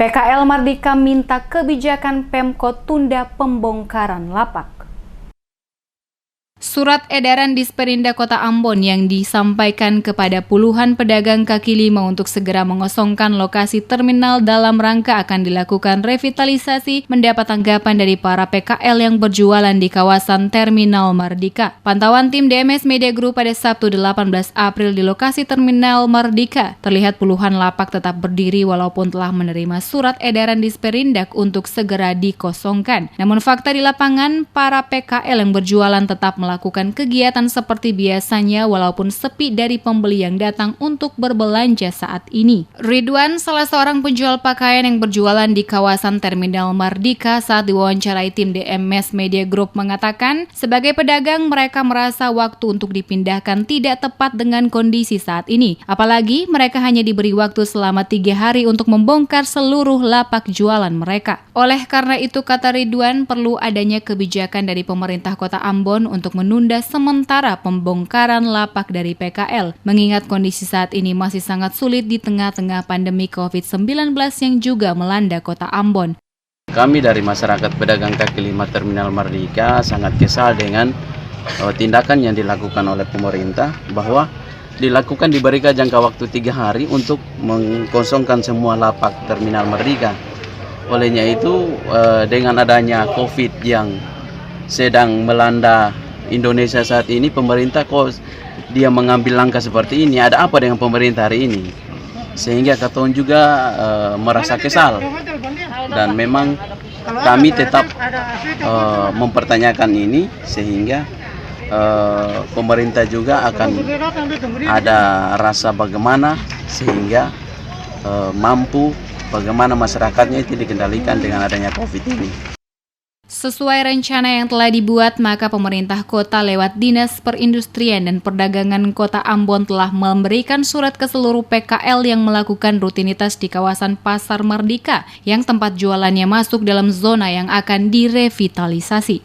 PKL Mardika minta kebijakan Pemkot tunda pembongkaran lapak. Surat edaran Disperindak Kota Ambon yang disampaikan kepada puluhan pedagang kaki lima untuk segera mengosongkan lokasi terminal dalam rangka akan dilakukan revitalisasi mendapat tanggapan dari para PKL yang berjualan di kawasan Terminal Mardika. Pantauan tim DMS Media Group pada Sabtu 18 April di lokasi Terminal Mardika, terlihat puluhan lapak tetap berdiri walaupun telah menerima surat edaran Disperindak untuk segera dikosongkan. Namun fakta di lapangan, para PKL yang berjualan tetap melakukan kegiatan seperti biasanya walaupun sepi dari pembeli yang datang untuk berbelanja saat ini. Ridwan, salah seorang penjual pakaian yang berjualan di kawasan Terminal Mardika saat diwawancarai tim DMS Media Group mengatakan, sebagai pedagang mereka merasa waktu untuk dipindahkan tidak tepat dengan kondisi saat ini. Apalagi mereka hanya diberi waktu selama 3 hari untuk membongkar seluruh lapak jualan mereka. Oleh karena itu, kata Ridwan, perlu adanya kebijakan dari pemerintah Kota Ambon untuk menunda sementara pembongkaran lapak dari PKL, mengingat kondisi saat ini masih sangat sulit di tengah-tengah pandemi COVID-19 yang juga melanda Kota Ambon. Kami dari masyarakat pedagang kaki lima Terminal Mardika sangat kesal dengan tindakan yang dilakukan oleh pemerintah, bahwa diberikan jangka waktu 3 hari untuk mengkosongkan semua lapak Terminal Mardika. Olehnya itu, dengan adanya COVID yang sedang melanda Indonesia saat ini, pemerintah kok dia mengambil langkah seperti ini? Ada apa dengan pemerintah hari ini? Sehingga Katon juga merasa kesal, dan memang kami tetap mempertanyakan ini, sehingga pemerintah juga akan ada rasa bagaimana sehingga mampu bagaimana masyarakatnya itu dikendalikan dengan adanya COVID ini. Sesuai rencana yang telah dibuat, maka pemerintah kota lewat Dinas Perindustrian dan Perdagangan Kota Ambon telah memberikan surat ke seluruh PKL yang melakukan rutinitas di kawasan Pasar Mardika yang tempat jualannya masuk dalam zona yang akan direvitalisasi.